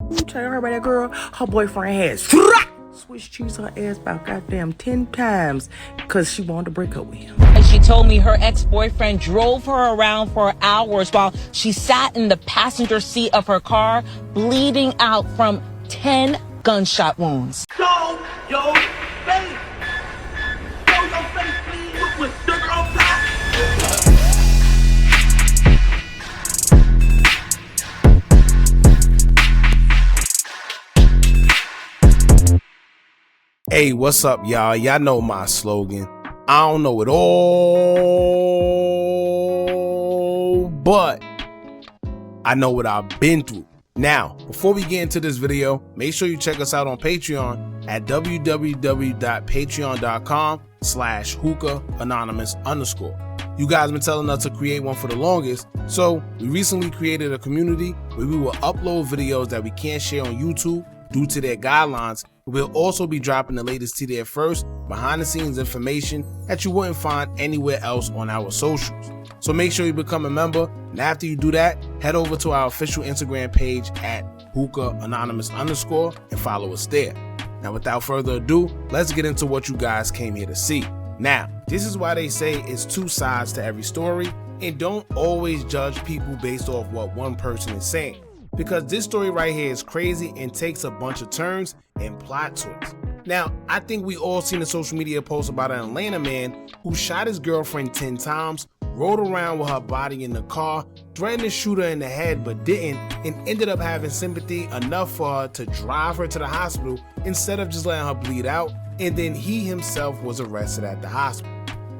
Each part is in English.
You tell her about that girl, her boyfriend had Swiss cheese her ass about goddamn 10 times because she wanted to break up with him. And she told me her ex-boyfriend drove her around for hours while she sat in the passenger seat of her car, bleeding out from 10 gunshot wounds. Show your face. Show your face, please, with sugar on top. Hey, what's up, y'all? Y'all know my slogan. I don't know it all, but I know what I've been through. Now, before we get into this video, make sure you check us out on Patreon at www.patreon.com/hookahanonymous_. You guys been telling us to create one for the longest, so we recently created a community where we will upload videos that we can't share on YouTube due to their guidelines. We'll also be dropping the latest to there first, behind the scenes information that you wouldn't find anywhere else on our socials. So make sure you become a member, and after you do that, head over to our official Instagram page at hookahanonymous_ and follow us there. Now without further ado, let's get into what you guys came here to see. Now, this is why they say it's two sides to every story, and don't always judge people based off what one person is saying. Because this story right here is crazy and takes a bunch of turns and plot twists. Now, I think we all seen a social media post about an Atlanta man who shot his girlfriend 10 times, rode around with her body in the car, threatened to shoot her in the head but didn't, and ended up having sympathy enough for her to drive her to the hospital instead of just letting her bleed out, and then he himself was arrested at the hospital.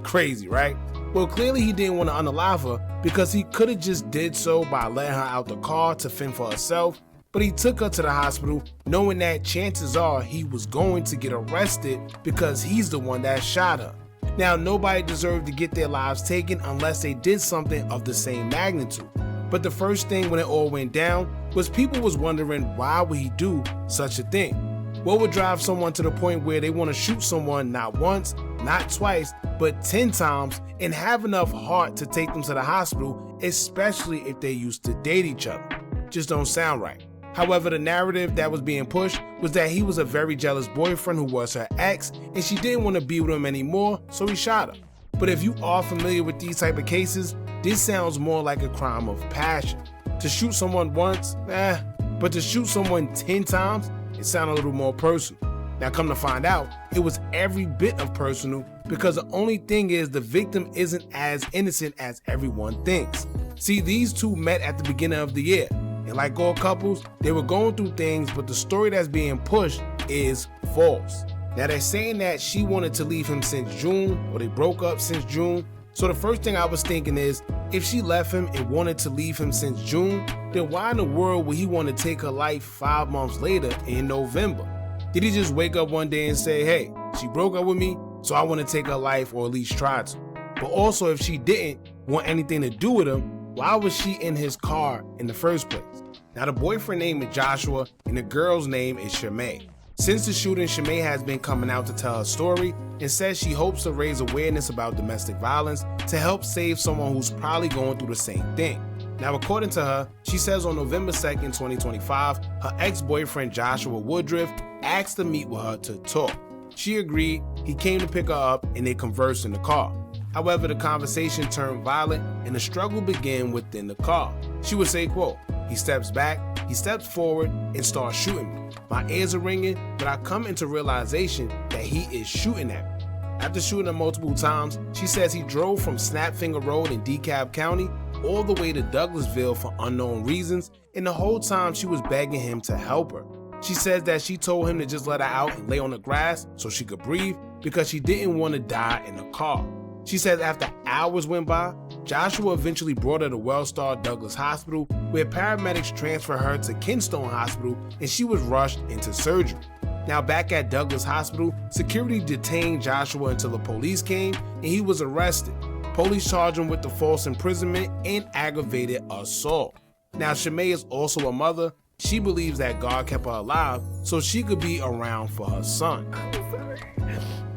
Crazy, right? Well, clearly he didn't want to unalive her because he could have just did so by letting her out the car to fend for herself, but he took her to the hospital knowing that chances are he was going to get arrested because he's the one that shot her. Now, nobody deserved to get their lives taken unless they did something of the same magnitude. But the first thing when it all went down was people was wondering why would he do such a thing? What would drive someone to the point where they want to shoot someone not once, not twice, but 10 times and have enough heart to take them to the hospital, especially if they used to date each other? Just don't sound right. However, the narrative that was being pushed was that he was a very jealous boyfriend who was her ex and she didn't want to be with him anymore, so he shot her. But if you are familiar with these type of cases, this sounds more like a crime of passion. To shoot someone once, but to shoot someone 10 times, it sounded a little more personal. Now come to find out, it was every bit of personal because the only thing is the victim isn't as innocent as everyone thinks. See, these two met at the beginning of the year, and like all couples, they were going through things, but the story that's being pushed is false. Now they're saying that she wanted to leave him since June, or they broke up since June. So the first thing I was thinking is, if she left him and wanted to leave him since June, then why in the world would he want to take her life 5 months later in November? Did he just wake up one day and say, hey, she broke up with me, so I want to take her life, or at least try to? But also, if she didn't want anything to do with him, why was she in his car in the first place? Now the boyfriend name is Joshua and the girl's name is Shamay. Since the shooting, Shamay has been coming out to tell her story and says she hopes to raise awareness about domestic violence to help save someone who's probably going through the same thing. Now, according to her, she says on November 2nd, 2025, her ex-boyfriend Joshua Woodruff asked to meet with her to talk. She agreed, he came to pick her up, and they conversed in the car. However, the conversation turned violent and the struggle began within the car. She would say, quote, he steps back, he steps forward and starts shooting me. My ears are ringing, but I come into realization that he is shooting at me. After shooting her multiple times, she says he drove from Snapfinger Road in DeKalb County all the way to Douglasville for unknown reasons, and the whole time she was begging him to help her. She says that she told him to just let her out and lay on the grass so she could breathe because she didn't want to die in the car. She says after hours went by, Joshua eventually brought her to Wellstar Douglas Hospital, where paramedics transferred her to Keystone Hospital and she was rushed into surgery. Now back at Douglas Hospital, security detained Joshua until the police came and he was arrested. Police charged him with the false imprisonment and aggravated assault. Now Shamay is also a mother. She believes that God kept her alive so she could be around for her son.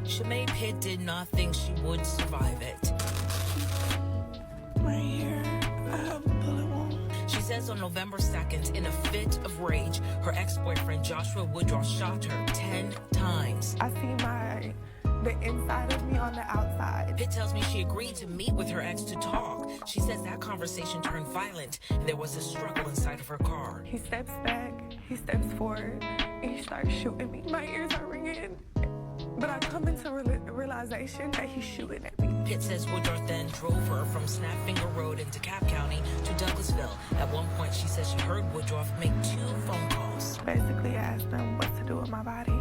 Shamay Pitt did not think she would survive it. Right here, I have a bullet wound. She says on November 2nd, in a fit of rage, her ex-boyfriend Joshua Woodruff shot her 10 times. I see the inside of me on the outside. Pitt tells me she agreed to meet with her ex to talk. She says that conversation turned violent and there was a struggle inside of her car. He steps back, he steps forward, and he starts shooting me. My ears are ringing, but I come into realization that he's shooting at me. Pitt says Woodruff then drove her from Snapfinger Road in DeKalb County to Douglasville. At one point, she says she heard Woodruff make 2 phone calls. Basically asked him what to do with my body.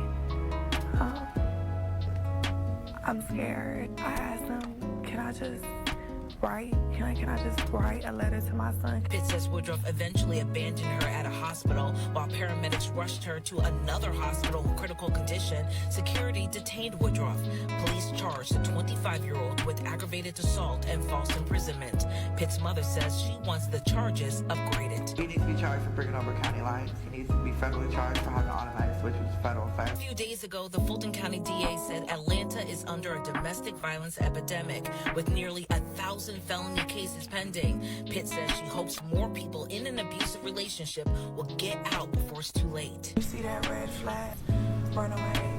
I'm scared. I asked him, can I just write? Can I just write a letter to my son? Pitt says Woodruff eventually abandoned her at a hospital while paramedics rushed her to another hospital in critical condition. Security detained Woodruff. Police charged the 25-year-old with aggravated assault and false imprisonment. Pitt's mother says she wants the charges upgraded. He needs to be charged for breaking over county lines. He needs to be federally charged for having automatic switch, which is federal offense. A few days ago, the Fulton County DA said Atlanta is under a domestic violence epidemic with nearly 1,000 felony cases pending. Pitt says she hopes more people in an abusive relationship will get out before it's too late. You see that red flag? Run away.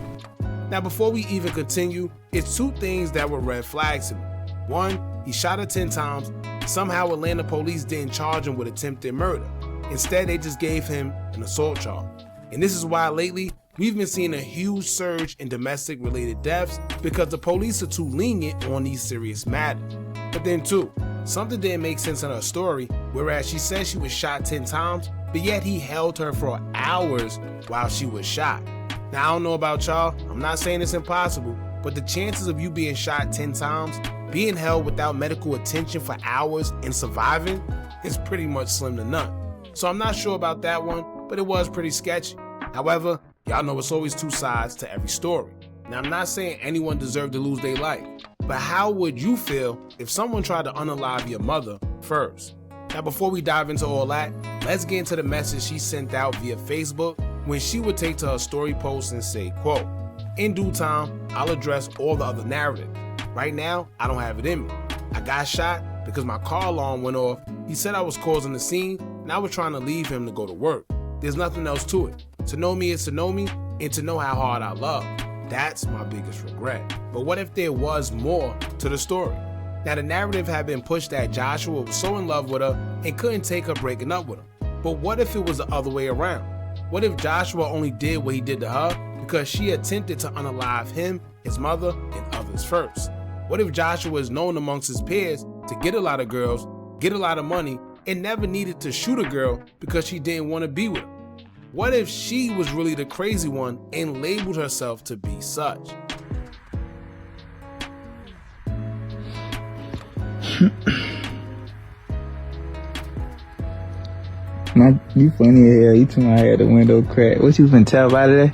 Now, before we even continue, it's 2 things that were red flags to me. 1, he shot her 10 times. Somehow Atlanta police didn't charge him with attempted murder. Instead, they just gave him an assault charge. And this is why lately, we've been seeing a huge surge in domestic-related deaths because the police are too lenient on these serious matters. But then 2, something didn't make sense in her story, whereas she said she was shot 10 times, but yet he held her for hours while she was shot. Now, I don't know about y'all, I'm not saying it's impossible, but the chances of you being shot 10 times, being held without medical attention for hours, and surviving is pretty much slim to none. So I'm not sure about that one, but it was pretty sketchy. However, y'all know it's always 2 sides to every story. Now, I'm not saying anyone deserved to lose their life, but how would you feel if someone tried to unalive your mother first? Now, before we dive into all that, let's get into the message she sent out via Facebook when she would take to her story post and say, quote, "In due time, I'll address all the other narratives. Right now, I don't have it in me. I got shot because my car alarm went off. He said I was causing the scene, and I was trying to leave him to go to work. There's nothing else to it. To know me is to know me, and to know how hard I love. That's my biggest regret." But what if there was more to the story? Now, the narrative had been pushed that Joshua was so in love with her and couldn't take her breaking up with him. But what if it was the other way around? What if Joshua only did what he did to her because she attempted to unalive him, his mother, and others first? What if Joshua is known amongst his peers to get a lot of girls, get a lot of money, and never needed to shoot a girl because she didn't want to be with him? What if she was really the crazy one and labeled herself to be such? You funny as hell. You told me I had the window cracked. What you finna tell about today?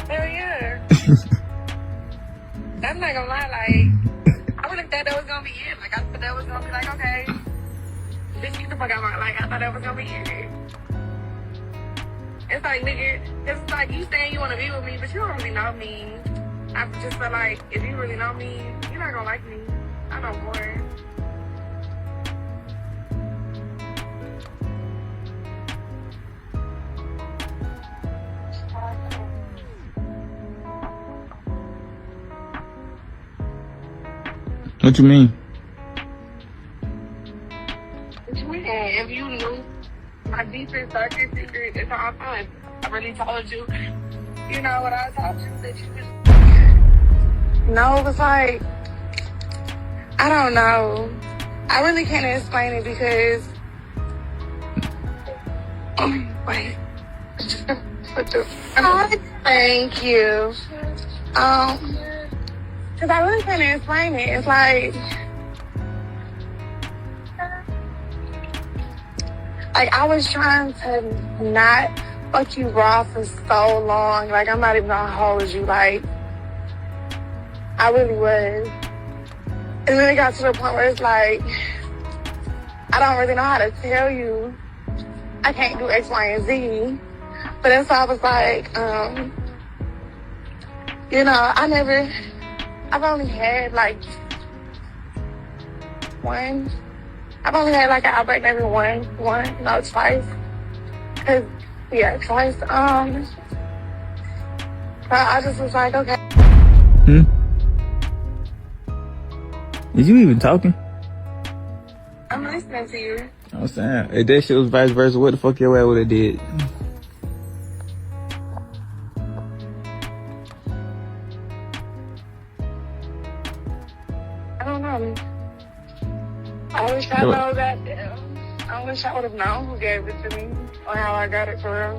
Hell yeah. I'm not gonna lie, like, I really thought that was gonna be it. Like, I thought that was gonna be like, okay, bitch, get the fuck out of my, like, I thought that was gonna be it. It's like, nigga, it's like you saying you wanna be with me, but you don't really know me. I just feel like, if you really know me, you're not gonna like me. I know more. What you mean? What you mean? If you knew my deepest, darkest secret at all times, I really told you, you know what I told you, that you was... No, it was like, I don't know. I really can't explain it because... Wait. Thank you. Because I really can't explain it. It's like I was trying to not fuck you raw for so long. Like, I'm not even gonna hold you. Like, I really was. And then it got to the point where it's like, I don't really know how to tell you I can't do X, Y, and Z. But then so I was like, you know, I've only had like one I've only had like an outbreak maybe twice. Twice. But I just was like, okay. Is you even talking? I'm listening to you. I'm saying, if that shit was vice versa, what the fuck your ass would have did? I don't know. I wish I know that. I wish I would have known who gave it to me or how I got it for real.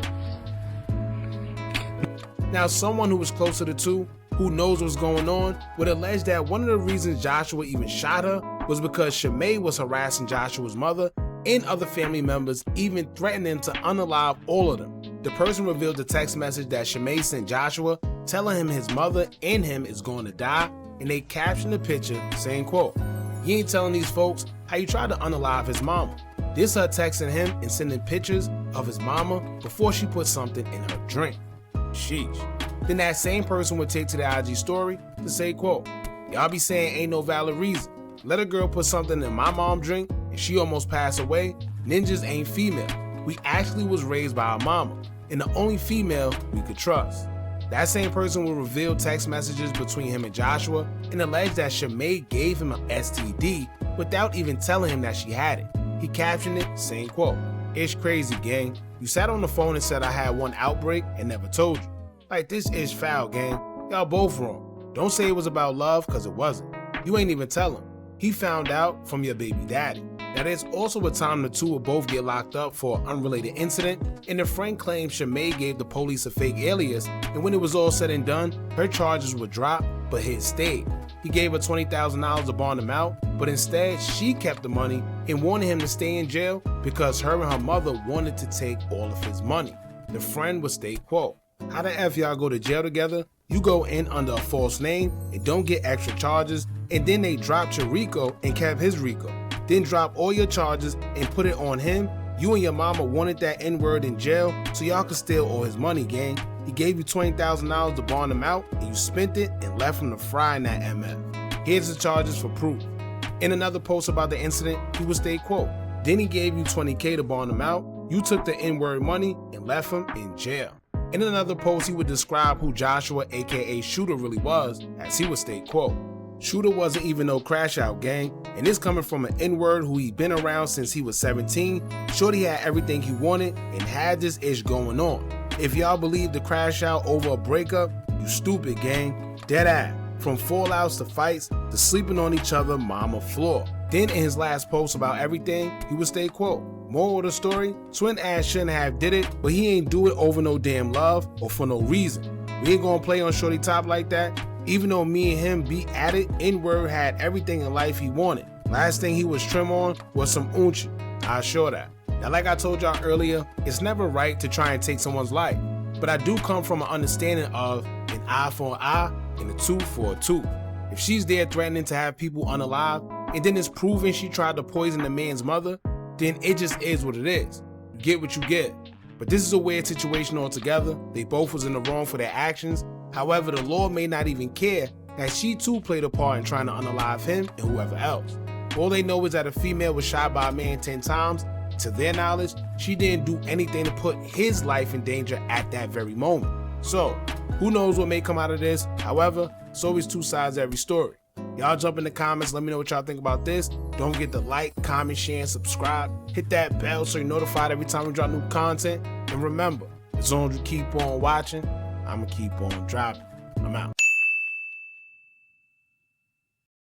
Now, someone who was close to the two, who knows what's going on, would allege that one of the reasons Joshua even shot her was because Shamay was harassing Joshua's mother and other family members, even threatening to unalive all of them. The person revealed the text message that Shamay sent Joshua, telling him his mother and him is going to die, and they captioned the picture saying, quote, "You ain't telling these folks how you tried to unalive his mama." This her texting him and sending pictures of his mama before she put something in her drink. Sheesh. Then that same person would take to the IG story to say, quote, "Y'all be saying ain't no valid reason. Let a girl put something in my mom drink and she almost passed away. Ninjas ain't female. We actually was raised by our mama and the only female we could trust." That same person will reveal text messages between him and Joshua and allege that Shamay gave him an STD without even telling him that she had it. He captioned it saying, quote, "It's crazy, gang. You sat on the phone and said I had one outbreak and never told you. Like, this is foul, gang. Y'all both wrong. Don't say it was about love, cause it wasn't. You ain't even tell him. He found out from your baby daddy." Now, there's also a time the two will both get locked up for an unrelated incident, and the friend claims Shamay gave the police a fake alias, and when it was all said and done, her charges were dropped, but his stayed. He gave her $20,000 to bond him out, but instead she kept the money and wanted him to stay in jail because her and her mother wanted to take all of his money. The friend would state, quote, "How the F y'all go to jail together? You go in under a false name and don't get extra charges, and then they dropped your RICO and kept his RICO. Then drop all your charges and put it on him. You and your mama wanted that N-word in jail so y'all could steal all his money, gang. He gave you $20,000 to bond him out and you spent it and left him to fry in that MF. Here's the charges for proof." In another post about the incident, he would state, quote, "Then he gave you $20K to bond him out. You took the N-word money and left him in jail." In another post, he would describe who Joshua, aka Shooter, really was, as he would state, quote, "Shooter wasn't even no crash out, gang, and this coming from an N-word who he'd been around since he was 17. Shorty had everything he wanted and had this ish going on. If y'all believe the crash out over a breakup, you stupid, gang. Dead ass. From fallouts to fights to sleeping on each other, mama floor." Then in his last post about everything, he would state, quote, "Moral of the story, twin ass shouldn't have did it, but he ain't do it over no damn love or for no reason. We ain't gonna play on shorty top like that. Even though me and him be at it, N-word had everything in life he wanted. Last thing he was trim on was some unchi. I assure that." Now, like I told y'all earlier, it's never right to try and take someone's life, but I do come from an understanding of an eye for an eye and a tooth for a tooth. If she's there threatening to have people unalive, and then it's proven she tried to poison the man's mother, then it just is what it is. You get what you get. But this is a weird situation altogether. They both was in the wrong for their actions. However, the law may not even care that she too played a part in trying to unalive him and whoever else. All they know is that a female was shot by a man 10 times. To their knowledge, she didn't do anything to put his life in danger at that very moment. So, who knows what may come out of this? However, it's always two sides to every story. Y'all jump in the comments, let me know what y'all think about this. Don't forget to like, comment, share, and subscribe. Hit that bell so you're notified every time we drop new content. And remember, as long as you keep on watching, I'ma keep on dropping. I'm out.